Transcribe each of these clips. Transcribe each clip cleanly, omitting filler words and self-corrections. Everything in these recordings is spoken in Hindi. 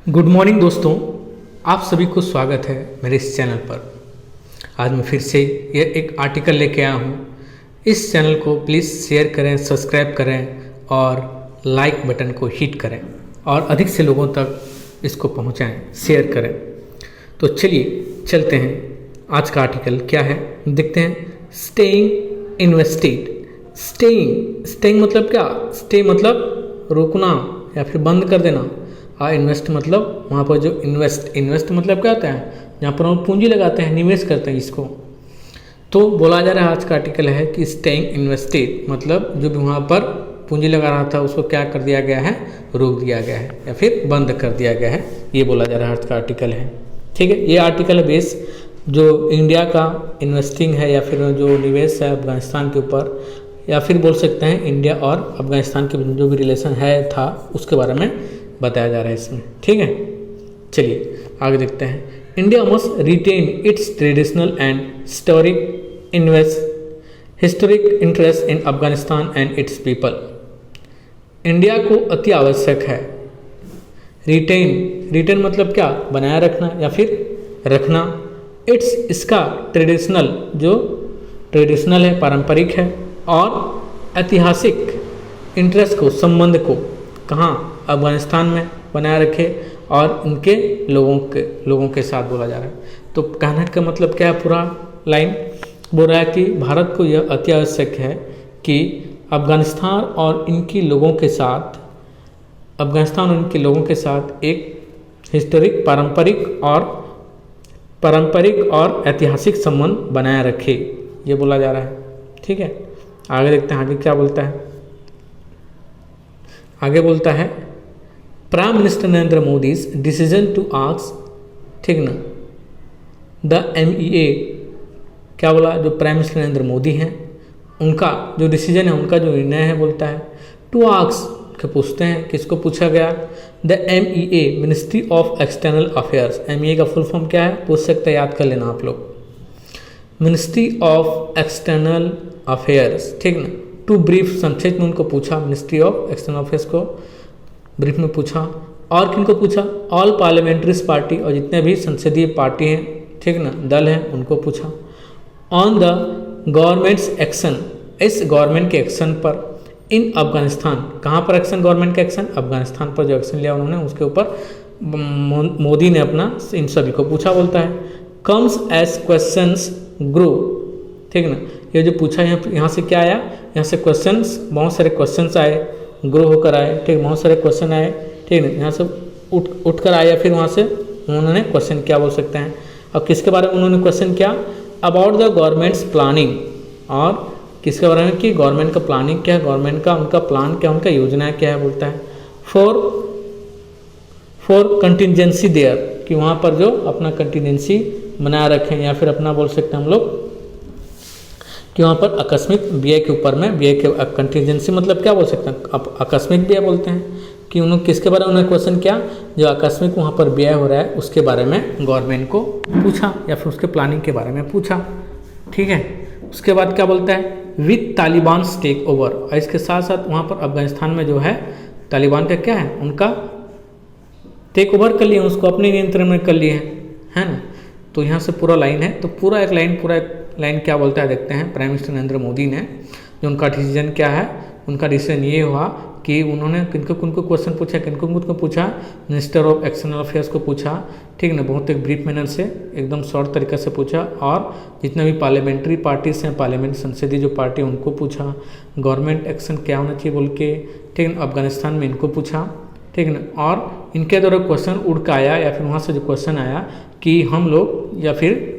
गुड मॉर्निंग दोस्तों, आप सभी को स्वागत है मेरे इस चैनल पर। आज मैं फिर से ये एक आर्टिकल लेके आया हूँ। इस चैनल को प्लीज़ शेयर करें, सब्सक्राइब करें और लाइक बटन को हिट करें और अधिक से लोगों तक इसको पहुँचाएं, शेयर करें। तो चलिए चलते हैं, आज का आर्टिकल क्या है देखते हैं। Staying invested. स्टेइंग मतलब क्या? स्टे मतलब रुकना या फिर बंद कर देना, और इन्वेस्ट मतलब वहाँ पर जो इन्वेस्ट मतलब क्या होता है? जहाँ पर हम पूंजी लगाते हैं, निवेश करते हैं इसको। तो बोला जा रहा है, आज का आर्टिकल है कि स्टेइंग इन्वेस्टेड मतलब जो भी वहाँ पर पूंजी लगा रहा था उसको क्या कर दिया गया है? रोक दिया गया है या फिर बंद कर दिया गया है। ये बोला जा रहा है, आज का आर्टिकल है। ठीक है, ये आर्टिकल बेस जो इंडिया का इन्वेस्टिंग है या फिर जो निवेश है अफगानिस्तान के ऊपर, या फिर बोल सकते हैं इंडिया और अफगानिस्तान के जो भी रिलेशन है था उसके बारे में बताया जा रहा है इसमें। ठीक है, चलिए आगे देखते हैं। India must retain its traditional and historic interest in Afghanistan and its people. India को अति आवश्यक है रिटेन मतलब क्या? बनाए रखना या फिर रखना। इसका ट्रेडिशनल है, पारंपरिक है, और ऐतिहासिक इंटरेस्ट को, संबंध को कहाँ? अफगानिस्तान में बनाए रखे और उनके लोगों के साथ बोला जा रहा है। तो कहने का मतलब क्या है? पूरा लाइन बोल रहा है कि भारत को यह अति आवश्यक है कि अफगानिस्तान और इनके लोगों के साथ एक हिस्टोरिक, पारंपरिक और ऐतिहासिक संबंध बनाए रखे, ये बोला जा रहा है। ठीक है, आगे देखते हैं आगे क्या बोलता है। आगे बोलता है, prime minister Narendra Modi's decision to ask, ठीक ना, द MEA। क्या बोला? जो प्राइम मिनिस्टर नरेंद्र मोदी हैं उनका जो डिसीजन है, उनका जो निर्णय है, बोलता है टू आस्क के पूछते हैं, किसको पूछा गया? The MEA, ministry of external affairs. MEA का फुल फॉर्म क्या है? पूछ सकते हैं, याद कर लेना आप लोग। मिनिस्ट्री ऑफ एक्सटर्नल अफेयर्स, ठीक ना। टू ब्रीफ, संक्षेप में उनको पूछा, मिनिस्ट्री ऑफ एक्सटर्नल अफेयर्स को ब्रीफ में पूछा। और किनको पूछा? ऑल पार्लियामेंट्रीज पार्टी, और जितने भी संसदीय पार्टी हैं, ठीक ना, दल हैं, उनको पूछा। ऑन द गवर्नमेंट्स एक्शन, इस गवर्नमेंट के एक्शन पर इन अफगानिस्तान। कहाँ पर एक्शन? गवर्नमेंट का एक्शन अफगानिस्तान पर जो एक्शन लिया उन्होंने, उसके ऊपर मोदी ने अपना इन सभी को पूछा, बोलता है। कम्स एज क्वेश्चंस ग्रो, ठीक ना। ये जो पूछा यहाँ से क्या आया? यहाँ से क्वेश्चंस, बहुत सारे क्वेश्चंस आए, ग्रो होकर आए, ठीक, बहुत सारे क्वेश्चन आए, ठीक है। यहाँ से उठ कर आए, फिर वहाँ से उन्होंने क्वेश्चन क्या बोल सकते हैं। अब किसके बारे में उन्होंने क्वेश्चन किया? अबाउट द गवर्नमेंट्स प्लानिंग, और किसके बारे में कि गवर्नमेंट का प्लानिंग क्या है, गवर्नमेंट का उनका प्लान क्या, उनका योजना क्या है, बोलता है। फॉर कंटिजेंसी देयर, कि वहाँ पर जो अपना कंटिजेंसी बनाए रखें, या फिर अपना बोल सकते हैं हम लोग कि वहाँ पर आकस्मिक व्यय के ऊपर में, व्यय के कंटिजेंसी मतलब क्या बोल सकते हैं? अब आकस्मिक व्यय बोलते हैं कि उन्होंने किसके बारे में उन्होंने क्वेश्चन किया? जो आकस्मिक वहाँ पर व्यय हो रहा है उसके बारे में गवर्नमेंट को पूछा, या फिर उसके प्लानिंग के बारे में पूछा। ठीक है, उसके बाद क्या बोलता है? विथ तालिबान टेक ओवर, और इसके साथ साथ वहाँ पर अफगानिस्तान में जो है तालिबान का क्या है? उनका टेक ओवर कर लिए, उसको अपने नियंत्रण में कर लिए है ना। तो यहाँ से पूरा लाइन है, तो पूरा एक लाइन क्या बोलता है देखते हैं। प्राइम मिनिस्टर नरेंद्र मोदी ने जो उनका डिसीजन क्या है, उनका डिसीजन ये हुआ कि उन्होंने किनको क्वेश्चन पूछा, किनको पूछा? मिनिस्टर ऑफ एक्सटर्नल अफेयर्स को पूछा, ठीक ना, बहुत एक ब्रीफ मैनर से, एकदम शॉर्ट तरीके से पूछा। और जितने भी पार्लियामेंट्री पार्टीज हैं, पार्लियामेंट संसदीय जो पार्टी, उनको पूछा गवर्नमेंट एक्शन क्या होना चाहिए बोल के, ठीक ना। अफगानिस्तान में इनको पूछा, ठीक ना। और इनके द्वारा क्वेश्चन उड़ के आया, या फिर वहाँ से जो क्वेश्चन आया कि हम लोग, या फिर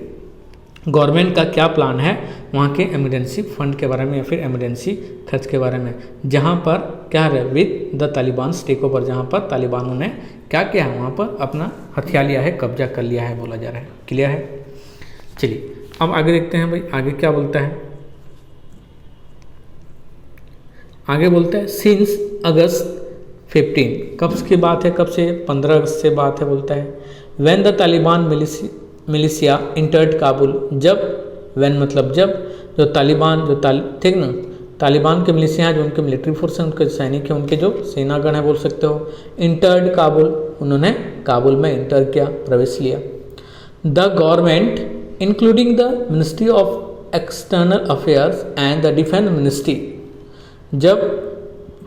गवर्नमेंट का क्या प्लान है वहाँ के इमरजेंसी फंड के बारे में, या फिर इमरजेंसी खर्च के बारे में, जहाँ पर क्या है? With the Taliban takeover, जहाँ पर तालिबानों ने क्या किया है? वहाँ पर अपना हथिया लिया है, कब्जा कर लिया है, बोला जा रहा है। क्लियर है? चलिए अब आगे देखते हैं भाई, आगे क्या बोलता है। आगे बोलता है, सिंस अगस्त 15, कब की बात है? कब से? 15 अगस्त से बात है, बोलता है। When the Taliban militia entered Kabul, जब, व्हेन मतलब जब, जो तालिबान ठीक ना, तालिबान के मिलिशिया जो उनके मिलिट्री फोर्स हैं, उनके सैनिक हैं, उनके जो सेनागण है बोल सकते हो, इंटर्ड काबुल उन्होंने काबुल में इंटर किया, प्रवेश लिया। The government including the ministry of external affairs and the defence ministry, जब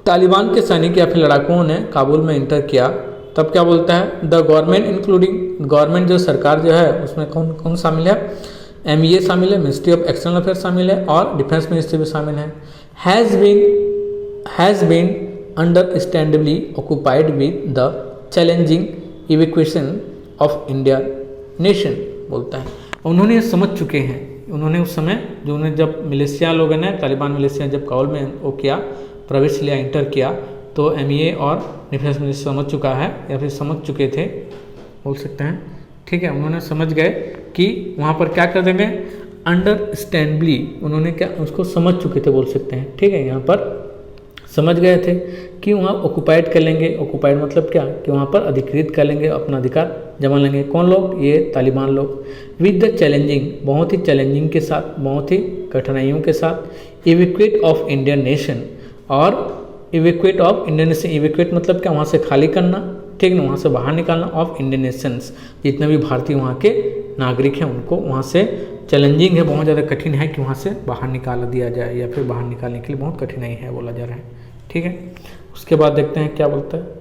तालिबान के सैनिक या फिर लड़ाकुओं ने काबुल में इंटर किया तब क्या बोलता है, द गवर्नमेंट इंक्लूडिंग, गवर्नमेंट जो सरकार जो है उसमें कौन कौन शामिल है, MEA शामिल है, मिनिस्ट्री ऑफ एक्सटर्नल अफेयर शामिल है और डिफेंस मिनिस्ट्री भी शामिल है। Has been understandably occupied with the challenging evacuation of India nation, बोलता है उन्होंने समझ चुके हैं, उन्होंने उस समय जो उन्हें जब मिलिशिया लोगों ने, तालिबान मिलिशिया जब काबुल में वो किया, प्रवेश लिया, इंटर किया, तो MEA और डिफेंस मिनिस्टर समझ चुका है या फिर समझ चुके थे बोल सकते हैं, ठीक है। उन्होंने समझ गए कि वहाँ पर क्या कर देंगे, अंडरस्टैंडबली, उन्होंने क्या उसको समझ चुके थे बोल सकते हैं, ठीक है। यहाँ पर समझ गए थे कि वहाँ ऑक्यूपाइड कर लेंगे, ऑक्यूपाइड मतलब क्या कि वहाँ पर अधिकृत कर लेंगे, अपना अधिकार जमा लेंगे। कौन लोग, ये तालिबान लोग। विद द चैलेंजिंग, बहुत ही चैलेंजिंग के साथ, बहुत ही कठिनाइयों के साथ, इवैक्यूएट ऑफ इंडियन नेशन, और evacuate of Indian nation, evacuate मतलब क्या, वहाँ से खाली करना, ठीक ना, वहाँ से बाहर निकालना, ऑफ इंडियन नेशंस, जितने भी भारतीय वहाँ के नागरिक हैं उनको वहाँ से, चैलेंजिंग है, बहुत ज़्यादा कठिन है कि वहाँ से बाहर निकाल दिया जाए या फिर बाहर निकालने के लिए बहुत कठिनाई है बोला जा रहा है, ठीक है। उसके बाद देखते हैं क्या बोलता है,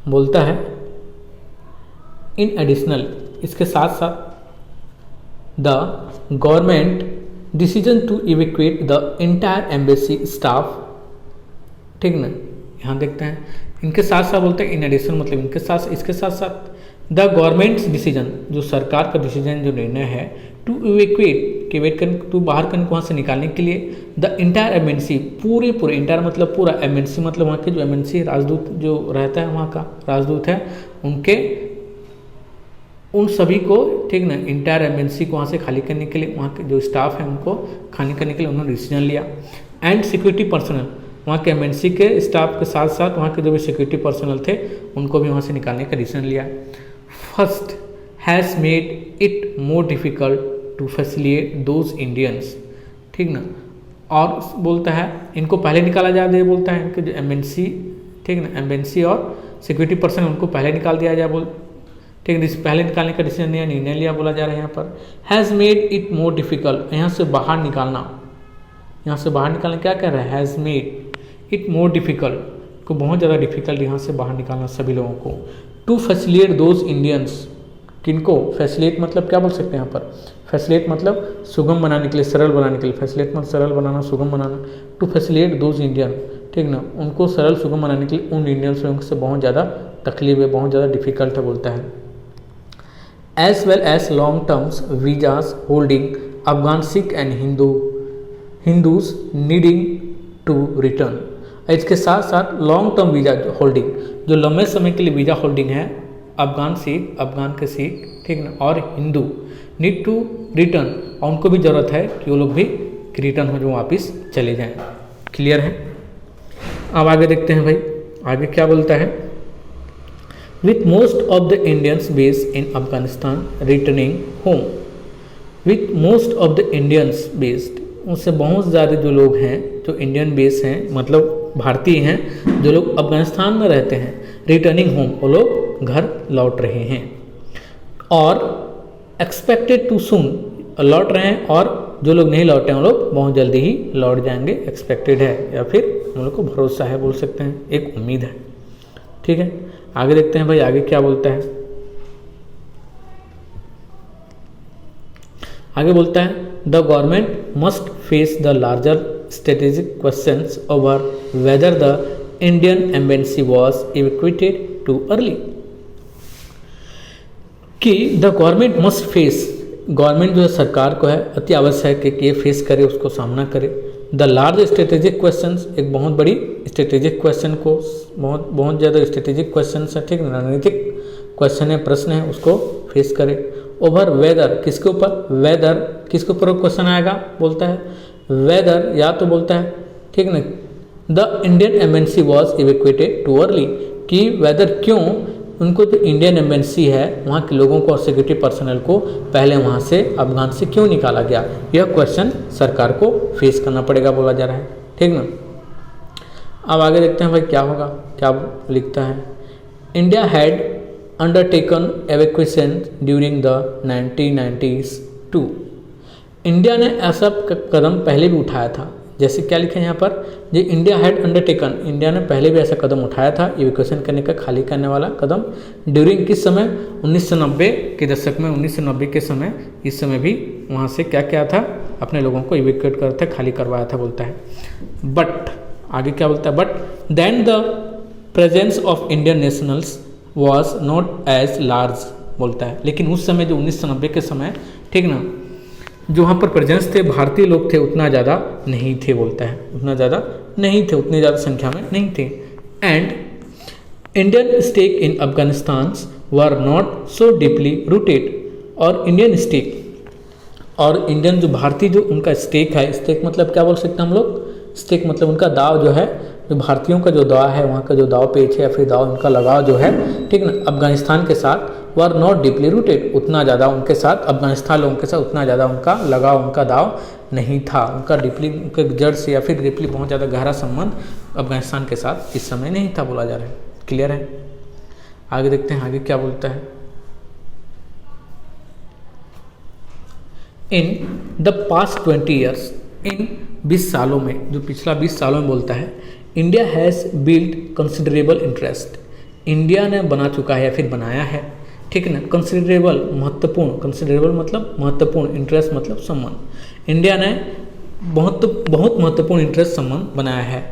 बोलता है इन एडिशनल, इसके साथ साथ the government decision to evacuate the entire embassy staff, ठीक ना, यहाँ देखते हैं इनके साथ साथ बोलते हैं इन एडिशन मतलब इनके साथ, इसके साथ साथ द गवर्नमेंट्स डिसीजन, जो सरकार का डिसीजन, जो निर्णय है, टू इवैक्यूएट, कि वेट करने, टू बाहर करने को वहाँ से निकालने के लिए, द इंटायर MNC, पूरे इंटायर मतलब पूरा, MNC मतलब वहाँ के जो MNC राजदूत जो रहता है, वहाँ का राजदूत है, उनके उन सभी को, ठीक ना, इंटायर MNC को वहाँ से खाली करने के लिए, वहाँ के जो स्टाफ है उनको खाली करने के लिए उन्होंने डिसीजन लिया। एंड सिक्योरिटी पर्सनल, वहाँ के MNC के स्टाफ के साथ साथ वहाँ के जो भी सिक्योरिटी पर्सनल थे उनको भी वहाँ से निकालने का डिसीजन लिया। First has made it more difficult to facilitate those Indians, ठीक ना, और बोलता है इनको पहले निकाला जा दे, बोलता है इनके जो MNC, ठीक ना, MNC और सिक्योरिटी पर्सन उनको पहले निकाल दिया जाए, बोल, ठीक है, पहले निकालने का डिसीजन लिया, निर्णय लिया बोला जा रहा है यहाँ पर। Has made it more difficult, यहाँ से बाहर निकालना, यहाँ से बाहर निकालना क्या कह रहा है, has made it more difficult, को बहुत ज़्यादा डिफ़िकल्ट यहाँ से बाहर निकालना सभी लोगों को। टू फैसिलिटेट दोज इंडियंस, किनको, फैसिलिटेट मतलब क्या बोल सकते हैं यहाँ पर, फैसिलिटेट मतलब सुगम बनाने के लिए, सरल बनाने के लिए, फैसिलिटेट मतलब सरल बनाना, सुगम बनाना। टू फैसिलिटेट दोज इंडियन, ठीक ना, उनको सरल सुगम बनाने के लिए उन इंडियंस लोगों से बहुत ज़्यादा तकलीफ है, बहुत ज़्यादा डिफ़िकल्ट है, बोलता है। as well as long terms visas holding Afghan Sikh and Hindus needing to return, इसके साथ साथ लॉन्ग टर्म वीज़ा होल्डिंग, जो लंबे समय के लिए वीज़ा होल्डिंग है, अफगान सिख, अफगान के सिख, ठीक ना, और हिंदू, नीड टू रिटर्न, और उनको भी ज़रूरत है कि वो लोग भी रिटर्न हो, जो वापस चले जाएं। क्लियर है। अब आगे देखते हैं भाई, आगे क्या बोलता है। With most of the Indians based in Afghanistan returning home, with most of the Indians based, उससे बहुत ज़्यादा जो लोग हैं जो इंडियन बेस हैं, मतलब भारतीय हैं, जो लोग अफगानिस्तान में रहते हैं, रिटर्निंग होम, वो लोग घर लौट रहे हैं, और एक्सपेक्टेड टू सून, लौट रहे हैं, और जो लोग नहीं लौटे हैं वो लोग बहुत जल्दी ही लौट जाएंगे, एक्सपेक्टेड है या फिर हम लोग को भरोसा है बोल सकते हैं, एक उम्मीद है, ठीक है। आगे देखते हैं भाई, आगे क्या बोलता है। आगे बोलता है the government must face the larger strategic questions over whether the Indian embassy was evacuated too early, कि the government must face, government जो है सरकार को है अति आवश्यक है कि ये फेस करे, उसको सामना करे, द लार्ज स्ट्रेटेजिक क्वेश्चंस, एक बहुत बड़ी स्ट्रेटेजिक क्वेश्चन को, बहुत ज़्यादा स्ट्रेटेजिक क्वेश्चन है, ठीक, रणनीतिक क्वेश्चन है, प्रश्न है, उसको फेस करे। ओवर वेदर, किसके ऊपर, वेदर किसके ऊपर क्वेश्चन आएगा, बोलता है वेदर, या तो बोलता है, ठीक ना, the Indian embassy was evacuated too early, कि वेदर क्यों उनको जो इंडियन एम्बेसी है वहाँ के लोगों को और सिक्योरिटी पर्सनल को पहले वहाँ से अफगान से क्यों निकाला गया, यह क्वेश्चन सरकार को फेस करना पड़ेगा बोला जा रहा है, ठीक ना। अब आगे देखते हैं भाई क्या होगा, क्या लिखता है। India had undertaken evacuation during the 1990s too. इंडिया ने ऐसा कदम पहले भी उठाया था, जैसे क्या लिखा है यहाँ पर, जो इंडिया हैड अंडरटेकन, इंडिया ने पहले भी ऐसा कदम उठाया था इवैक्यूएशन करने का, खाली करने वाला कदम। ड्यूरिंग किस समय, 1990 के दशक में, 1990 के समय, इस समय भी वहाँ से क्या क्या था, अपने लोगों को इवैक्यूएट करते, खाली करवाया था बोलता है। बट आगे क्या बोलता है, but then the presence of Indian nationals was not as large बोलता है। लेकिन उस समय जो 1990 के समय, ठीक ना, जो वहाँ पर प्रेजेंस थे, भारतीय लोग थे, उतना ज़्यादा नहीं थे बोलता है, उतना ज़्यादा नहीं थे, उतनी ज़्यादा संख्या में नहीं थे। And Indian stake in Afghanistan were not so deeply rooted, और इंडियन स्टेक, और इंडियन जो भारतीय जो उनका स्टेक है, स्टेक मतलब क्या बोल सकते हैं हम लोग, स्टेक मतलब उनका दाव जो है, जो भारतीयों का जो दाव है, वहाँ का जो दाव पेच है या फिर दाव उनका लगाव जो है, ठीक ना, अफगानिस्तान के साथ, वर नॉट डीपली रूटेड, उतना ज़्यादा उनके साथ, अफगानिस्तान लोगों के साथ उतना ज़्यादा उनका लगाव, उनका दाव नहीं था, उनका डीपली, उनके जड़ से या फिर डीपली बहुत ज़्यादा गहरा संबंध अफगानिस्तान के साथ इस समय नहीं था बोला जा रहा है। क्लियर है? आगे देखते हैं आगे क्या बोलता है। इन द पास्ट 20 ईयर्स, इन 20 सालों में, जो पिछला 20 सालों में बोलता है, India has build considerable interest, India ने बना चुका है या फिर बनाया है, ठीक है ना, कंसिडरेबल महत्वपूर्ण, कंसिडरेबल मतलब महत्वपूर्ण, इंटरेस्ट मतलब संबंध, इंडिया ने बहुत महत्वपूर्ण इंटरेस्ट संबंध बनाया है।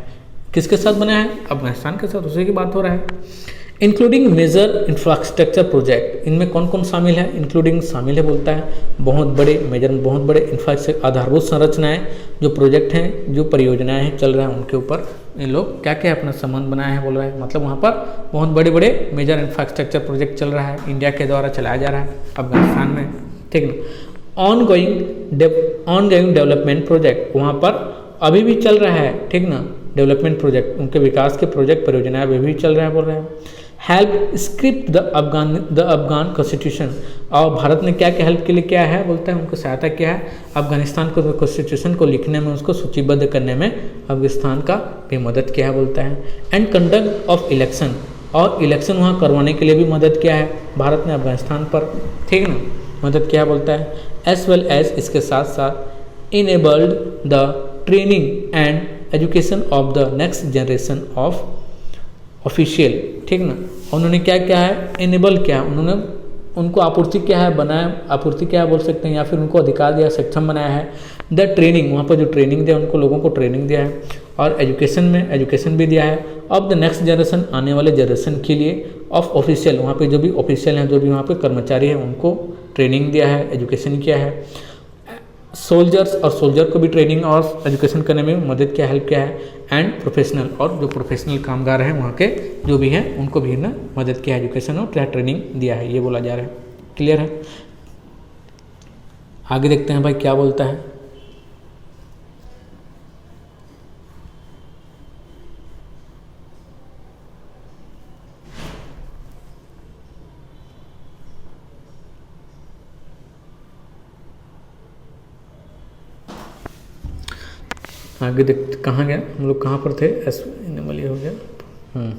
किसके साथ बनाया है? अफगानिस्तान के साथ, उसी की बात हो रहा है। इंक्लूडिंग मेजर इंफ्रास्ट्रक्चर प्रोजेक्ट, इनमें कौन कौन शामिल है? इंक्लूडिंग शामिल है बोलता है, बहुत बड़े मेजर, बहुत बड़े इंफ्रास्ट्रक्चर, आधारभूत संरचनाएं, जो प्रोजेक्ट हैं, जो परियोजनाएं हैं चल रहे हैं, उनके ऊपर इन लोग क्या क्या अपना संबंध बनाया है बोल रहा है। मतलब वहाँ पर बहुत बड़े बड़े मेजर इंफ्रास्ट्रक्चर प्रोजेक्ट चल रहा है, इंडिया के द्वारा चलाया जा रहा है अफगानिस्तान में, ठीक ना। ऑनगोइंग डेवलपमेंट प्रोजेक्ट, वहाँ पर अभी भी चल रहा है, ठीक ना, डेवलपमेंट प्रोजेक्ट, उनके विकास के प्रोजेक्ट परियोजनाएं अभी भी चल रहे हैं बोल रहे हैं। Help script the Afghan constitution, और भारत ने क्या क्या हेल्प के लिए किया है बोलता है, उनको सहायता किया है अफगानिस्तान को कॉन्स्टिट्यूशन को लिखने में, उसको सूचीबद्ध करने में अफगानिस्तान का भी मदद किया है बोलता है। एंड कंडक्ट ऑफ इलेक्शन, और इलेक्शन वहाँ करवाने के लिए भी मदद किया है भारत ने अफगानिस्तान पर, ठीक ना, मदद किया बोलता है। एज वेल एज, इसके साथ साथ, enabled the training and education of the next generation of official, ठीक ना। उन्होंने क्या क्या है, इनेबल किया है, उन्होंने उनको आपूर्ति क्या है, बनाया, आपूर्ति क्या है बोल सकते हैं, या फिर उनको अधिकार दिया, सक्षम बनाया है। द ट्रेनिंग, वहाँ पर जो ट्रेनिंग दिया, उनको लोगों को ट्रेनिंग दिया है, और एजुकेशन में एजुकेशन भी दिया है ऑफ द नेक्स्ट जनरेशन, आने वाले जनरेशन के लिए, ऑफ ऑफिशियल, वहाँ पे जो भी ऑफिशियल हैं, जो भी वहाँ पे कर्मचारी हैं, उनको ट्रेनिंग दिया है, एजुकेशन किया है। सोल्जर्स, और सोल्जर को भी ट्रेनिंग और एजुकेशन करने में मदद किया, हेल्प किया है। एंड प्रोफेशनल, और जो प्रोफेशनल कामगार हैं वहाँ के जो भी हैं, उनको भी ना मदद किया, एजुकेशन और ट्रेनिंग दिया है, ये बोला जा रहा है। क्लियर है? आगे देखते हैं भाई क्या बोलता है। आगे देखते कहाँ गया हम लोग, कहाँ पर थे, एनिमल ये हो गया।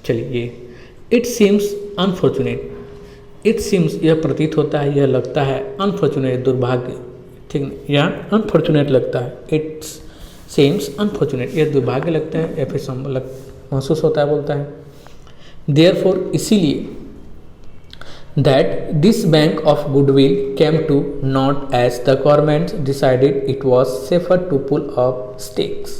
चलिए, ये it seems unfortunate, it seems यह प्रतीत होता है, यह लगता है, अनफॉर्चुनेट दुर्भाग्य, ठीक है, यह अनफॉर्चुनेट लगता है, इट सीम्स अनफॉर्चुनेट, यह दुर्भाग्य लगता है या फिर महसूस होता है बोलता है। देयरफॉर, इसीलिए, that this bank of goodwill came to naught as the government decided it was safer to pull up stakes,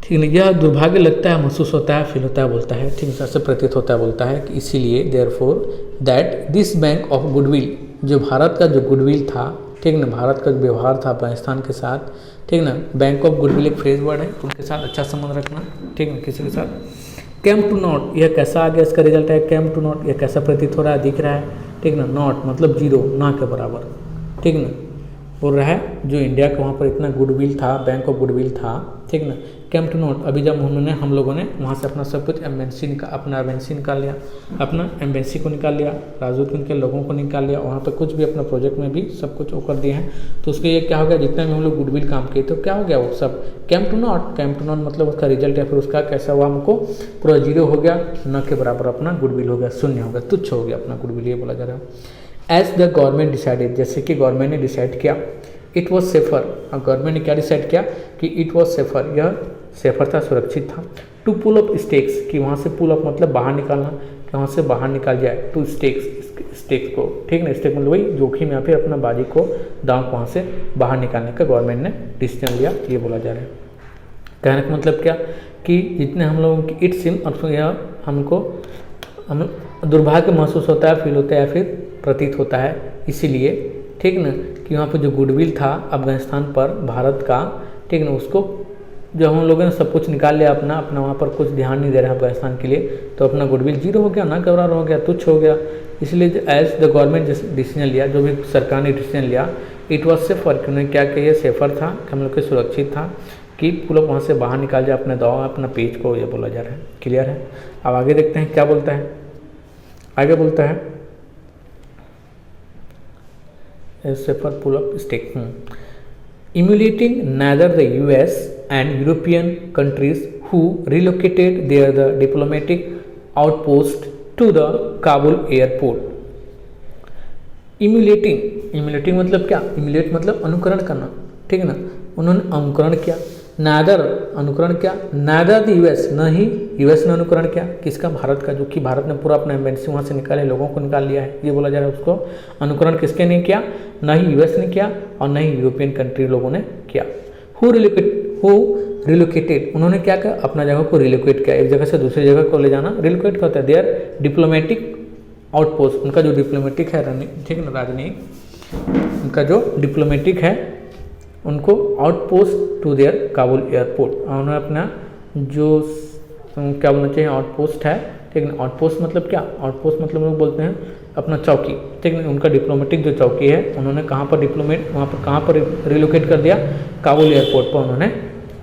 ठीक है, यह दुर्भाग्य लगता है, महसूस होता है, फील होता है बोलता है, ठीक है, ऐसे प्रतीत होता है बोलता है कि इसीलिए, therefore that this bank of goodwill, जो भारत का जो गुडविल था, ठीक ना, भारत का जो व्यवहार था अफगानिस्तान के साथ, ठीक ना, बैंक ऑफ गुडविल एक फ्रेज वर्ड है, उनके साथ अच्छा संबंध रखना, ठीक ना, किसी के साथ। कैम टू नॉट, यह कैसा आ गया, इसका रिजल्ट है कैम टू नॉट, यह कैसा प्रतीत हो रहा है, दिख रहा है, ठीक ना, नॉट मतलब जीरो, ना के बराबर, ठीक ना, बोल रहा है जो इंडिया का वहाँ पर इतना गुडविल था, बैंक ऑफ गुडविल था, ठीक ना, केम टू नोट, अभी जब हम लोगों ने वहाँ से अपना सब कुछ एम्बेसी निकाल लिया, अपना एम्बेसी को निकाल लिया, राजदूत के लोगों को निकाल लिया, वहाँ पर कुछ भी अपना प्रोजेक्ट में भी सब कुछ वो कर दिए हैं, तो उसके ये क्या हो गया, जितने भी हम लोग गुडविल काम किए तो क्या हो गया वो सब केम टू नॉट मतलब उसका रिजल्ट या फिर उसका कैसा हुआ, हमको पूरा जीरो हो गया, न के बराबर अपना गुडविल हो गया, शून्य हो गया, तुच्छ हो गया अपना गुडविल, ये बोला जा रहा है। एज द गवर्नमेंट डिसाइडेड, जैसे कि गवर्नमेंट ने डिसाइड किया, इट वॉज सेफर, और गवर्नमेंट ने क्या डिसाइड किया कि इट वॉज सेफर, यह सेफर था, सुरक्षित था, टू पुल अप स्टेक्स, कि वहाँ से पुल अप मतलब बाहर निकालना, कि वहाँ से बाहर निकाल जाए, टू स्टेक्स को, ठीक ना, स्टेक मतलब वही जोखिम या फिर अपना बाजी को, दांव को वहाँ से बाहर निकालने का गवर्नमेंट ने डिसीजन लिया, ये बोला जा रहा है। कहने का मतलब क्या कि जितने हम लोगों की इट सिम, यह हमको हम दुर्भाग्य महसूस होता है, फील होता है या फिर प्रतीत होता है, इसीलिए, ठीक ना, कि वहाँ पर जो गुडविल था अफगानिस्तान पर भारत का, ठीक ना, उसको जब हम लोगों ने सब कुछ निकाल लिया अपना वहाँ पर कुछ ध्यान नहीं दे रहा अफगानिस्तान के लिए, तो अपना गुडविल जीरो हो गया, ना कबरार हो गया, तुच्छ हो गया। इसलिए एज द गवर्नमेंट डिसीजन लिया, जो भी सरकार ने डिसीजन लिया, इट वॉज सेफर, कि उन्होंने क्या किया, सेफर था, कि हम लोग के सुरक्षित था कि पुल वहाँ से बाहर निकाल जाए अपने दाव अपना पेज को, ये बोला जा रहा है। क्लियर है। अब आगे देखते हैं क्या बोलता है, आगे बोलता है safer pull up stake, emulating neither the US and European countries who relocated their the diplomatic outpost to the Kabul airport. Emulating मतलब क्या, emulate मतलब अनुकरण करना, ठीक है ना, उन्होंने अनुकरण किया, नादर अनुकरण किया, नादर द यूएस, न ही यूएस ने अनुकरण किया, किसका, भारत का, जो कि भारत ने पूरा अपना एम्बेसी वहाँ से निकाले, लोगों को निकाल लिया है, ये बोला जा रहा है। उसको अनुकरण किसके नहीं किया, न ही यूएस ने किया और न ही यूरोपियन कंट्री लोगों ने किया। हु रिलोकेटेड, उन्होंने क्या किया, अपना जगह को रिलोकेट किया, एक जगह से दूसरी जगह को ले जाना, रिलोकेट क्या होता है, देयर डिप्लोमेटिक आउटपोस्ट, उनका जो डिप्लोमेटिक है, ठीक है ना, राजनयिक, उनका जो डिप्लोमेटिक है, उनको outpost to their Kabul airport, उन्होंने अपना जो क्या बोलना चाहिए, आउटपोस्ट है, ठीक है, आउटपोस्ट मतलब क्या, आउटपोस्ट मतलब लोग बोलते हैं अपना चौकी, ठीक है, उनका डिप्लोमेटिक जो चौकी है, उन्होंने कहाँ पर डिप्लोमेट, वहाँ पर कहाँ पर रिलोकेट कर दिया, काबुल एयरपोर्ट पर उन्होंने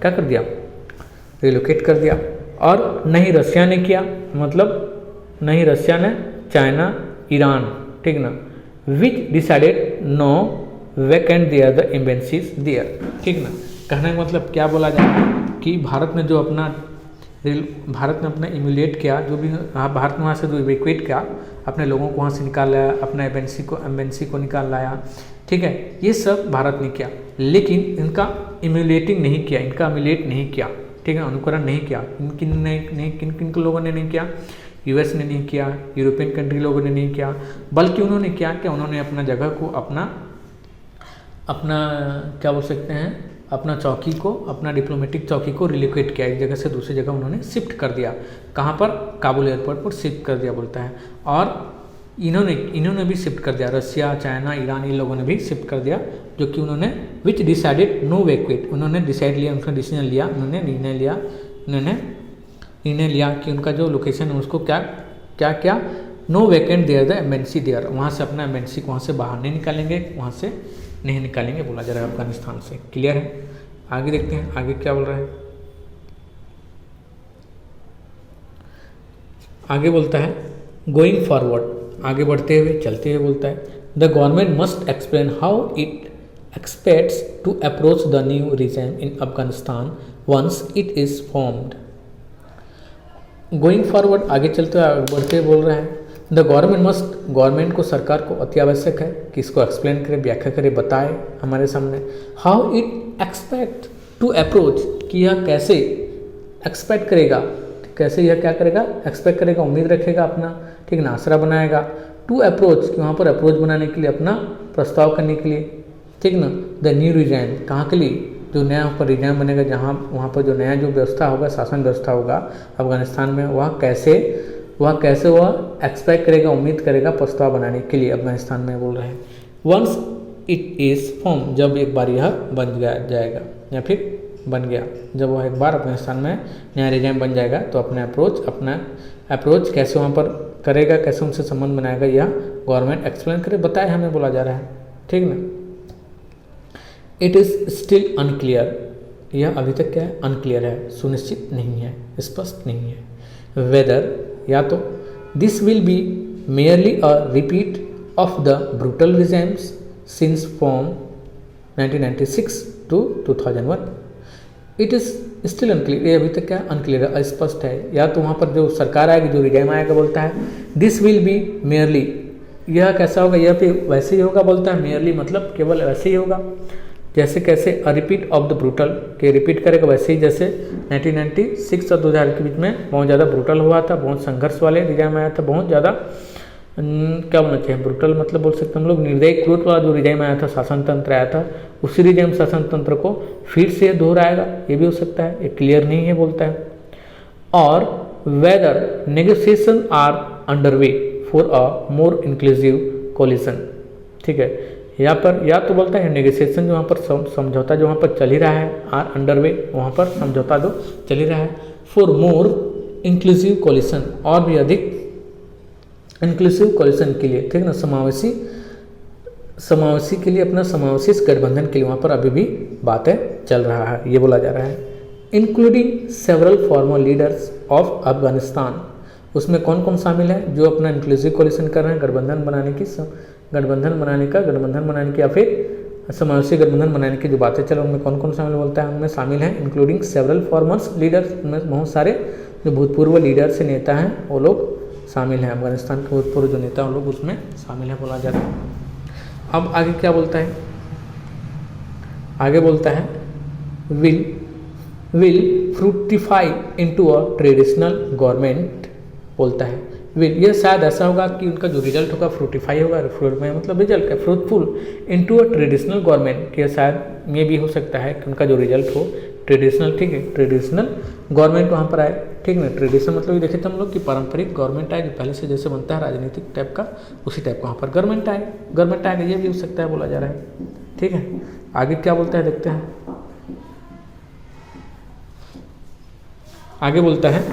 क्या कर दिया, रिलोकेट कर दिया। और नहीं रशिया ने किया, मतलब नहीं रशिया ने, चाइना, ईरान, ठीक ना, which decided no vacant there the embassies there, ठीक ना। कहने का मतलब क्या बोला जाए कि भारत ने अपना इम्यूलेट किया, जो भी भारत ने वहाँ से जो इवेक्यूएट किया, अपने लोगों को वहाँ से निकाल लाया, अपना एम्बेसी को निकाल लाया, ठीक है, ये सब भारत ने किया, लेकिन इनका इम्यूलेटिंग नहीं किया, इनका इम्यूलेट नहीं किया, ठीक है, अनुकरण नहीं किया, किन लोगों ने नहीं किया, यूएस ने नहीं किया, यूरोपियन कंट्री लोगों ने नहीं किया, बल्कि उन्होंने क्या किया, उन्होंने अपना जगह को अपना क्या बोल सकते हैं, अपना चौकी को, अपना डिप्लोमेटिक चौकी को रिलोकेट किया, एक जगह से दूसरी जगह उन्होंने शिफ्ट कर दिया, कहाँ पर, काबुल एयरपोर्ट पर शिफ्ट कर दिया बोलता है। और इन्होंने भी शिफ्ट कर दिया, रशिया, चाइना, ईरान, इन लोगों ने भी शिफ्ट कर दिया, जो कि उन्होंने विच डिसाइडेड नो वैक्यूएट, उन्होंने डिसाइड लिया, उनका डिसीजन लिया, उन्होंने निर्णय लिया कि उनका जो लोकेशन है उसको क्या no vacant there the embassy there, वहाँ से अपना एम्बेसी को वहाँ से बाहर नहीं निकालेंगे, वहाँ से नहीं निकालेंगे बोला जा रहा है अफगानिस्तान से। क्लियर है। आगे देखते हैं आगे क्या बोल रहा है। आगे बोलता है गोइंग फॉरवर्ड, आगे बढ़ते हुए चलते हुए बोलता है the government must explain how it expects to approach the new regime in Afghanistan once it is formed. Going forward आगे चलते हुए बढ़ते हुए बोल रहा है द गवर्नमेंट को, सरकार को अति आवश्यक है कि इसको एक्सप्लेन करे, व्याख्या करे, बताए हमारे सामने how it expect to approach, कि यह कैसे एक्सपेक्ट करेगा, कैसे यह क्या करेगा, एक्सपेक्ट करेगा, उम्मीद रखेगा अपना, ठीक ना, आसरा बनाएगा, टू अप्रोच कि वहाँ पर अप्रोच बनाने के लिए, अपना प्रस्ताव करने के लिए, ठीक ना, द न्यू रीजन, कहाँ के लिए, जो नया वहाँ पर रीजन बनेगा, जहाँ वहाँ पर जो नया जो व्यवस्था होगा, शासन व्यवस्था होगा अफगानिस्तान में, वह कैसे वह एक्सपेक्ट करेगा, उम्मीद करेगा प्रस्ताव बनाने के लिए अफगानिस्तान में बोल रहे हैं। वंस इट इज़ फॉर्म, जब एक बार यह बन जाएगा या फिर बन गया, जब वह एक बार अफगानिस्तान में नया रीजन बन जाएगा तो अपना अप्रोच कैसे वहाँ पर करेगा, कैसे उनसे संबंध बनाएगा, यह गवर्नमेंट एक्सप्लेन करे, बताए हमें बोला जा रहा है, ठीक ना। इट इज़ स्टिल अनक्लियर, यह अभी तक क्या है, अनक्लियर है, सुनिश्चित नहीं है, स्पष्ट नहीं है। वेदर, या तो this will be merely a repeat of the brutal regimes since from 1996 to 2001, it is still unclear, ये अभी तक क्या अनक्लियर है, अस्पष्ट है। या तो वहाँ पर जो सरकार आएगी, जो रिजाइम आएगा, बोलता है दिस विल बी मेयरली, यह कैसा होगा, यह भी वैसे ही होगा, बोलता है मेयरली मतलब केवल वैसे ही होगा, जैसे कैसे अ रिपीट ऑफ द ब्रूटल, के रिपीट करेगा वैसे ही जैसे 1996 और 2000 के बीच में बहुत ज़्यादा ब्रूटल हुआ था, बहुत संघर्ष वाले रिजाइम आया था, बहुत ज़्यादा क्या बोलना चाहिए, ब्रूटल मतलब बोल सकते हम लोग निर्दयी क्रूर वाला जो रिजाइम आया था, शासन तंत्र आया था, उसी रिजाइम शासन तंत्र को फिर से दोहराएगा, ये भी हो सकता है, ये क्लियर नहीं है, बोलता है। और whether negotiation are under way for a more inclusive coalition, ठीक है, यहाँ पर या तो बोलता है नेगोशिएशन जो वहाँ पर समझौता जो वहाँ पर चल ही रहा है, आर अंडर वे, वहाँ पर समझौता जो चल ही रहा है, फॉर मोर इंक्लूसिव कोलिशन, और भी अधिक इंक्लूसिव कोलिशन के लिए, ठीक ना, समावेशी के लिए, अपना समावेशी गठबंधन के लिए वहाँ पर अभी भी बातें चल रहा है, ये बोला जा रहा है। Including several farmer leaders of Afghanistan, उसमें कौन कौन शामिल है जो अपना इंक्लूसिव कोलिशन कर रहे हैं, गठबंधन बनाने की या फिर समावेशी गठबंधन बनाने की जो बातें चल रही हैं, उनमें कौन कौन शामिल, बोलता है उनमें शामिल हैं इंक्लूडिंग सेवरल फॉर्मर्स लीडर्स, उनमें बहुत सारे जो भूतपूर्व लीडर से नेता हैं वो लोग शामिल हैं, अफगानिस्तान के भूतपूर्व जो नेता हैं वो लोग उसमें शामिल हैं, बोला जा रहा है। अब आगे क्या बोलता है, आगे बोलता है will fructify into a traditional government, बोलता है विल, यह शायद ऐसा होगा कि उनका जो रिजल्ट होगा फ्रूटिफाई होगा, फ्रूटफाई मतलब रिजल्ट का fruitful into a traditional government, कि शायद ये भी हो सकता है कि उनका जो रिजल्ट हो ट्रेडिशनल, ठीक है, ट्रेडिशनल गवर्नमेंट वहाँ पर आए, ठीक ना, ट्रेडिशनल मतलब ये देखे थे हम लोग कि पारंपरिक गवर्नमेंट आए, जो पहले से जैसे बनता है राजनीतिक टाइप का, उसी टाइप का वहाँ पर गवर्नमेंट आएगा, ये भी हो सकता है, बोला जा रहा है, ठीक है। आगे क्या बोलता है देखते हैं, आगे बोलता है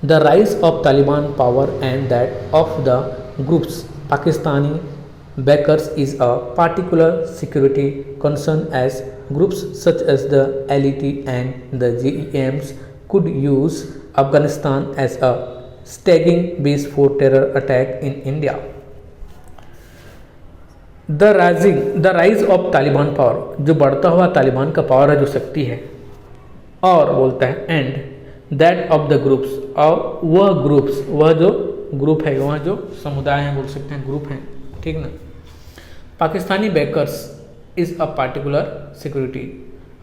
the rise of Taliban power and that of the groups Pakistani backers is a particular security concern as groups such as the LET and the JEMs could use Afghanistan as a staging base for terror attack in India. The rise of Taliban power, जो बढ़ता हुआ तालिबान का पावर है, जो शक्ति है, और बोलता है and that of the groups, और वह ग्रुप्स, वह जो ग्रुप है, वह जो समुदाय है, बोल सकते हैं ग्रुप हैं, ठीक ना, Pakistani bakers is a particular security,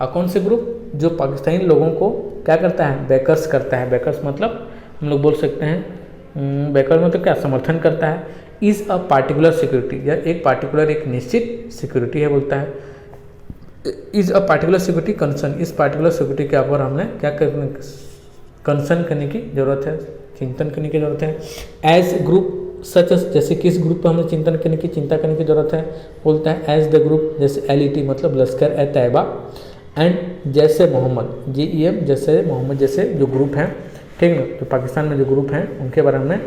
और कौन से ग्रुप, जो पाकिस्तानी लोगों को क्या करता है, बैकर्स करता है, बैकर्स मतलब हम लोग बोल सकते हैं, बैकर्स मतलब क्या, समर्थन करता है, इज़ अ पार्टिकुलर सिक्योरिटी, या एक पार्टिकुलर एक निश्चित सिक्योरिटी है, बोलता है is a particular security concern, इस पार्टिकुलर सिक्योरिटी के ऊपर हमने क्या करने, कंसर्न करने की ज़रूरत है, चिंतन करने की ज़रूरत है। एज ग्रुप सच, जैसे किस ग्रुप पर हमें चिंता करने की ज़रूरत है, बोलता है एज द ग्रुप, जैसे LET मतलब लश्कर ए तैयबा, एंड जैसे मोहम्मद, JEM जैसे मोहम्मद जैसे जो ग्रुप हैं, ठीक ना, जो पाकिस्तान में जो ग्रुप हैं उनके बारे में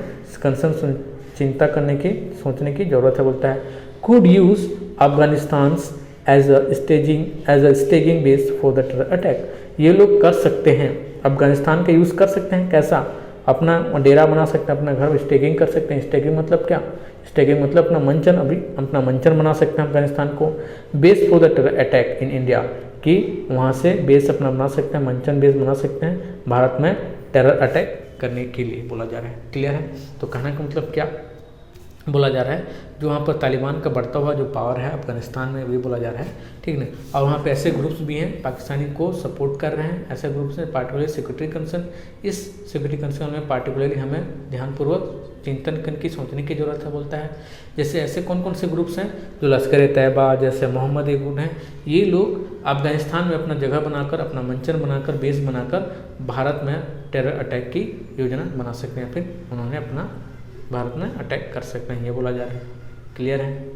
कंसर्न, चिंता करने की, सोचने की ज़रूरत है, बोलता है could use Afghanistan as a staging base for the terror attack, ये लोग कर सकते हैं, अफगानिस्तान का यूज़ कर सकते हैं, कैसा, अपना डेरा बना सकते हैं, अपना घर स्टेगिंग कर सकते हैं, स्टेगिंग मतलब क्या, स्टेगिंग मतलब अपना मंचन, अभी अपना मंचन बना सकते हैं अफगानिस्तान को, base for the terror attack in India, कि वहाँ से बेस अपना बना सकते हैं, मंचन बेस बना सकते हैं भारत में टेरर अटैक करने के लिए, बोला जा रहा है, क्लियर है। तो कहने का मतलब क्या बोला जा रहा है, जो वहाँ पर तालिबान का बढ़ता हुआ जो पावर है अफगानिस्तान में, वही बोला जा रहा है, ठीक ना, और वहाँ पे ऐसे ग्रुप्स भी हैं पाकिस्तानी को सपोर्ट कर रहे हैं, ऐसे ग्रुप्स हैं पार्टिकुलर सिक्योरिटी कंसर्न, इस सिक्योरिटी कंसर्न में पार्टिकुलरली हमें ध्यानपूर्वक चिंतन करने की, सोचने की ज़रूरत है, बोलता है जैसे ऐसे कौन कौन से ग्रुप्स हैं, जो लश्कर ए तैयबा, जैसे मोहम्मद ए गुट हैं, ये लोग अफगानिस्तान में अपना जगह बनाकर, अपना मंचन बनाकर, बेस बनाकर भारत में टेरर अटैक की योजना बना सकते हैं, फिर उन्होंने अपना भारत में अटैक कर सकते हैं, ये बोला जा रहा है, क्लियर है।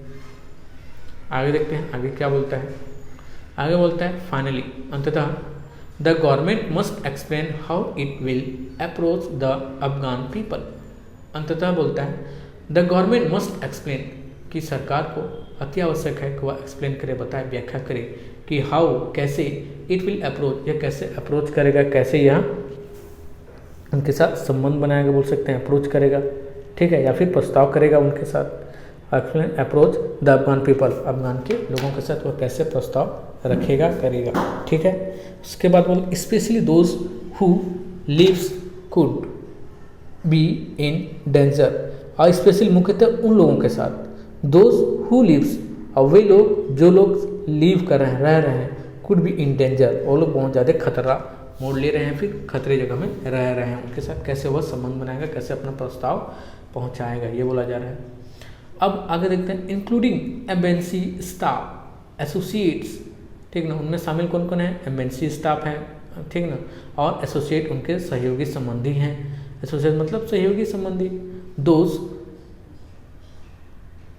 आगे देखते हैं, आगे क्या बोलता है, आगे बोलता है फाइनली, अंततः the government must explain how it will approach the Afghan people, अंततः बोलता है द गवर्नमेंट मस्ट एक्सप्लेन, कि सरकार को अति आवश्यक है कि वह एक्सप्लेन करे, बताए, व्याख्या करे कि हाउ, कैसे, इट विल अप्रोच, यह कैसे अप्रोच करेगा, कैसे यह उनके साथ संबंध बनाएगा, बोल सकते हैं अप्रोच करेगा, ठीक है, या फिर प्रस्ताव करेगा उनके साथ। Explain approach the Afghan people, Afghan के लोगों के साथ वह कैसे प्रस्ताव रखेगा, करेगा, ठीक है। उसके बाद बोल especially those who lives could be in danger, और स्पेशली मुख्यतः उन लोगों के साथ, दोज हु लिव्स, और वे लोग जो लोग लीव कर रहे हैं, रह रहे हैं, कुड बी इन डेंजर, वो लोग बहुत ज़्यादा खतरा मोड़ ले रहे हैं, फिर खतरे जगह में रह रहे हैं, उनके साथ कैसे वह संबंध बनाएगा, कैसे अपना प्रस्ताव पहुंचाएगा, ये बोला जा रहा है। अब आगे देखते हैं इंक्लूडिंग एम्बेसी स्टाफ एसोसिएट्स, ठीक ना, उनमें शामिल कौन कौन है, एम्बेसी स्टाफ है, ठीक ना, और एसोसिएट उनके सहयोगी संबंधी हैं, एसोसिएट मतलब सहयोगी संबंधी, those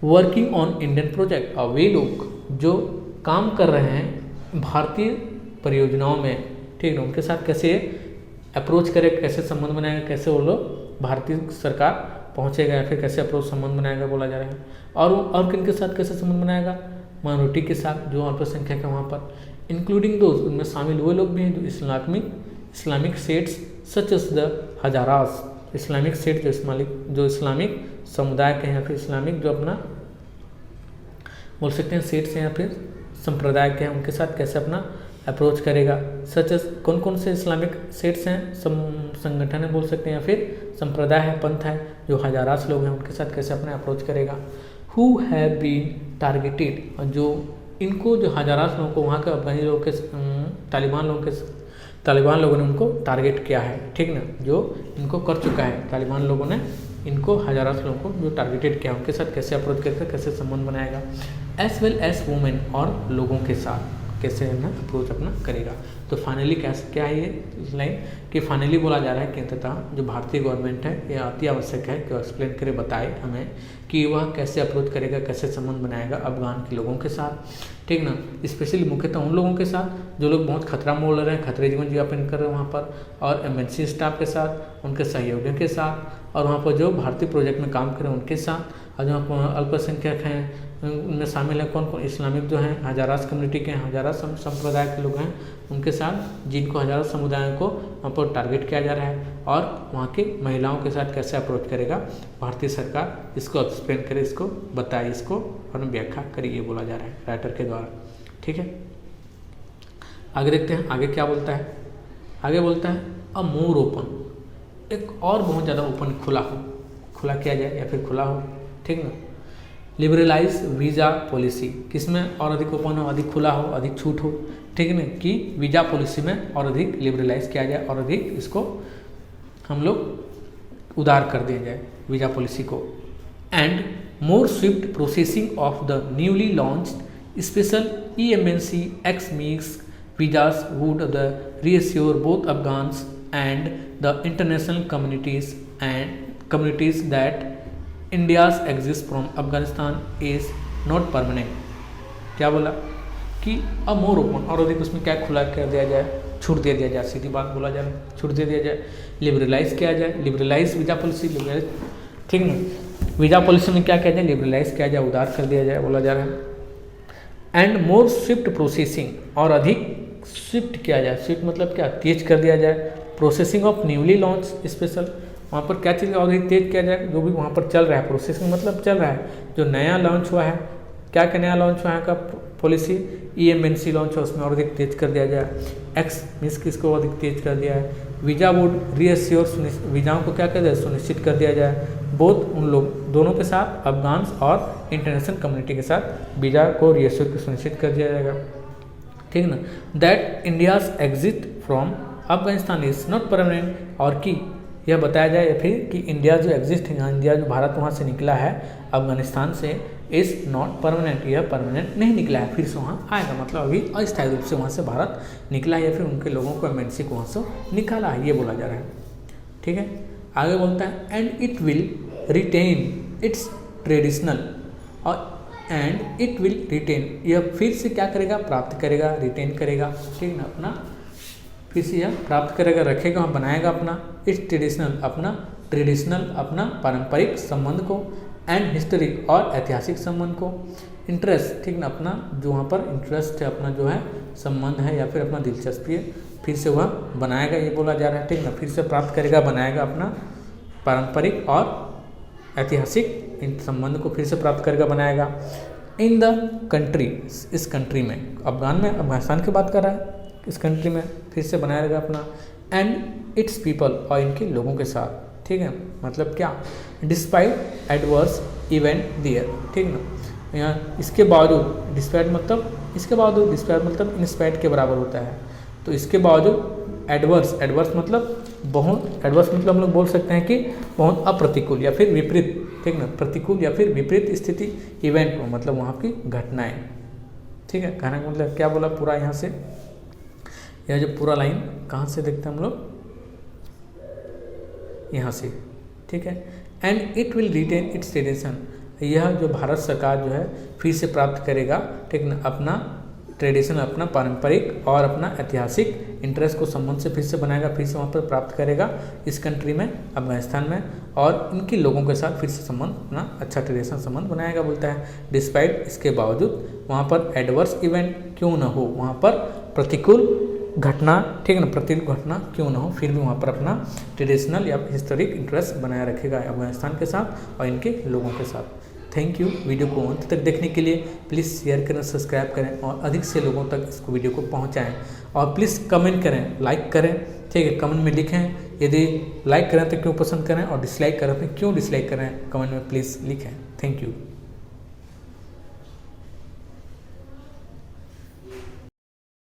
working on Indian project, और वे लोग जो काम कर रहे हैं भारतीय परियोजनाओं में, ठीक है, उनके साथ कैसे अप्रोच करे, कैसे संबंध बनाएगा, कैसे वो लोग भारतीय सरकार पहुंचेगा, या फिर कैसे अप्रोच संबंध बनाएगा, बोला जा रहा है। और किन के साथ कैसे संबंध बनाएगा, माइनॉरिटी के साथ जो अल्पसंख्यक है वहाँ पर, इंक्लूडिंग दोज, उनमें शामिल वो लोग भी हैं जो Islamic states such as the Hazaras, Islamic state जो इस्लामिक समुदाय के हैं, या फिर इस्लामिक जो अपना बोल सकते हैं स्टेट्स हैं या फिर संप्रदाय के हैं, उनके साथ कैसे अपना अप्रोच करेगा। सच एस कौन कौन से इस्लामिक स्टेट्स हैं, संगठन है बोल सकते हैं, या फिर संप्रदाय है, पंथ है, जो हजारास लोग हैं, उनके साथ कैसे अपना अप्रोच करेगा। हु हैव बीन टारगेटेड, और जो इनको जो हजारास लोगों को वहाँ के अफगानी लोगों के तालिबान लोगों ने उनको टारगेट किया है, ठीक ना, जो इनको कर चुका है तालिबान लोगों ने, इनको हजारास लोगों को जो टारगेटेड किया, उनके साथ कैसे अप्रोच करेगा, कैसे संबंध बनाएगा। एज वेल एज वुमेन, और लोगों के साथ कैसे ना अप्रोच अपना करेगा। तो फाइनली क्या है ये लाइन कि फाइनली बोला जा रहा है कि अंततः जो भारतीय गवर्नमेंट है ये अति आवश्यक है कि एक्सप्लेन करे, बताए हमें कि वह कैसे अप्रोच करेगा, कैसे संबंध बनाएगा अफगान के लोगों के साथ, ठीक ना, स्पेशली मुख्यतः उन लोगों के साथ जो लोग बहुत खतरा मोड़ रहे हैं, खतरे जीवन यापन कर रहे हैं वहाँ पर, और एमएनसी स्टाफ के साथ, उनके सहयोगियों के साथ, और वहाँ पर जो भारतीय प्रोजेक्ट में काम कर रहे हैं उनके साथ, और जो अल्पसंख्यक हैं उनमें शामिल है कौन कौन, इस्लामिक जो हैं हजारास कम्युनिटी के हैं, हजारास संप्रदाय के लोग हैं, उनके साथ जिनको हजारास समुदायों को वहाँ पर टारगेट किया जा रहा है, और वहाँ की महिलाओं के साथ कैसे अप्रोच करेगा भारतीय सरकार, इसको एक्सप्लेन करे, इसको बताए, इसको और व्याख्या करे, ये बोला जा रहा है राइटर के द्वारा, ठीक है। आगे देखते हैं आगे क्या बोलता है। आगे बोलता है अ मोर ओपन, एक और बहुत ज़्यादा ओपन, खुला किया जाए या फिर खुला हो, ठीक ना। लिबरलाइज वीज़ा पॉलिसी, किसमें और अधिक ओपन हो, अधिक खुला हो, अधिक छूट हो, ठीक है ना, कि वीज़ा पॉलिसी में और अधिक लिबरलाइज किया जाए, और अधिक इसको हम लोग उदार कर दिया जाए वीज़ा पॉलिसी को। And more Swift processing of the newly launched special EMNC X mix visas would the reassure both Afghans and the international communities that India's exist from Afghanistan is not permanent. क्या बोला कि अब मोर ओपन, और अधिक उसमें क्या खुला कर दिया जाए, छूट दे दिया जाए, सीधी बात बोला जाए, छूट दे दिया जाए, लिबरलाइज किया जाए, लिबरलाइज वीज़ा पॉलिसी, लिबरलाइज, ठीक ना, वीज़ा पॉलिसी में क्या किया जाए, लिबरलाइज किया जाए, उदार कर दिया जाए, बोला जा रहा है। एंड मोर स्विफ्ट प्रोसेसिंग, और अधिक स्विफ्ट किया जाए, स्विफ्ट मतलब क्या, तेज कर दिया जाए, processing of newly launch special, वहाँ पर क्या चीज़ और अधिक तेज किया जाए, जो भी वहाँ पर चल रहा है, प्रोसेसिंग मतलब चल रहा है, जो नया लॉन्च हुआ है, क्या क्या नया लॉन्च हुआ है का पॉलिसी, EMNC लॉन्च है, उसमें और अधिक तेज कर दिया जाए। एक्स मीन्स किसको अधिक तेज कर दिया है, वीज़ा बोर्ड रीअश्योर, वीज़ाओं को क्या कर दिया, सुनिश्चित कर दिया जाए, बोथ उन लोग दोनों के साथ, अफगान्स और इंटरनेशनल कम्युनिटी के साथ वीज़ा को रीअश्योर सुनिश्चित कर दिया जाएगा, ठीक ना। That India's exit from Afghanistan is not permanent, और कि यह बताया जाए या फिर कि इंडिया जो एग्जिस्ट है, इंडिया जो भारत वहाँ से निकला है अफगानिस्तान से, इज़ नॉट परमानेंट, यह परमानेंट नहीं निकला है, फिर से वहाँ आएगा, मतलब अभी अस्थायी रूप से वहाँ से भारत निकला है, या फिर उनके लोगों को एमएनसी को वहाँ से निकाला है, ये बोला जा रहा है, ठीक है। आगे बोलता है and it will retain its traditional, और एंड इट विल रिटेन, यह फिर से क्या करेगा, प्राप्त करेगा, रिटेन करेगा, ठीक ना, अपना फिर से यह प्राप्त करेगा, रखेगा, बनाएगा अपना इट्स ट्रेडिशनल अपना पारंपरिक संबंध को, एंड हिस्टोरिक और ऐतिहासिक संबंध को, इंटरेस्ट, ठीक ना, अपना जो वहाँ पर इंटरेस्ट है, अपना जो है संबंध है या फिर अपना दिलचस्पी है, फिर से वह बनाएगा, ये बोला जा रहा है, ठीक ना, फिर से प्राप्त करेगा, बनाएगा, अपना पारंपरिक और ऐतिहासिक इन संबंध को फिर से प्राप्त करेगा, बनाएगा। इन द कंट्री, इस कंट्री में, अफगानिस्तान की बात कर रहा है, इस कंट्री में फिर से बनाएगा अपना, एंड इट्स पीपल, और इनके लोगों के साथ, ठीक है, मतलब क्या, डिस्पाइट एडवर्स इवेंट दियर, ठीक ना, यहाँ इसके बावजूद, डिस्पाइट मतलब इसके बावजूद, डिस्पाइट मतलब इंस्पाइट के बराबर होता है, तो इसके बावजूद एडवर्स, एडवर्स मतलब बहुत, एडवर्स मतलब हम लोग बोल सकते हैं कि बहुत अप्रतिकूल या फिर विपरीत, ठीक ना, प्रतिकूल या फिर विपरीत स्थिति, इवेंट मतलब वहाँ की घटनाएं, ठीक है। कहने का मतलब क्या बोला पूरा यहाँ से, यह जो पूरा लाइन कहाँ से देखते हैं हम लोग, यहाँ से, ठीक है। And it will retain its tradition, यह जो भारत सरकार जो है फिर से प्राप्त करेगा, ठीक ना, अपना ट्रेडिशन, अपना पारंपरिक और अपना ऐतिहासिक इंटरेस्ट को संबंध से फिर से बनाएगा, फिर से वहाँ पर प्राप्त करेगा इस कंट्री में, अफगानिस्तान में, और इनके लोगों के साथ फिर से संबंध, अपना अच्छा ट्रेडिशनल संबंध बनाएगा, बोलता है। डिस्पाइट, इसके बावजूद, वहाँ पर एडवर्स इवेंट क्यों न हो, वहाँ पर प्रतिकूल घटना, ठीक है ना, प्रतिकूल घटना क्यों ना हो, फिर भी वहाँ पर अपना ट्रेडिशनल या हिस्टोरिक इंटरेस्ट बनाए रखेगा अफगानिस्तान के साथ और इनके लोगों के साथ। Thank you. वीडियो को अंत तक देखने के लिए प्लीज़ शेयर करें, सब्सक्राइब करें और अधिक से लोगों तक इसको वीडियो को पहुंचाएं, और प्लीज़ कमेंट करें, लाइक करें, ठीक है, कमेंट में लिखें, यदि लाइक करें तो क्यों पसंद करें और डिसलाइक करें तो क्यों डिसलाइक करें, कमेंट में प्लीज़ लिखें। Thank you.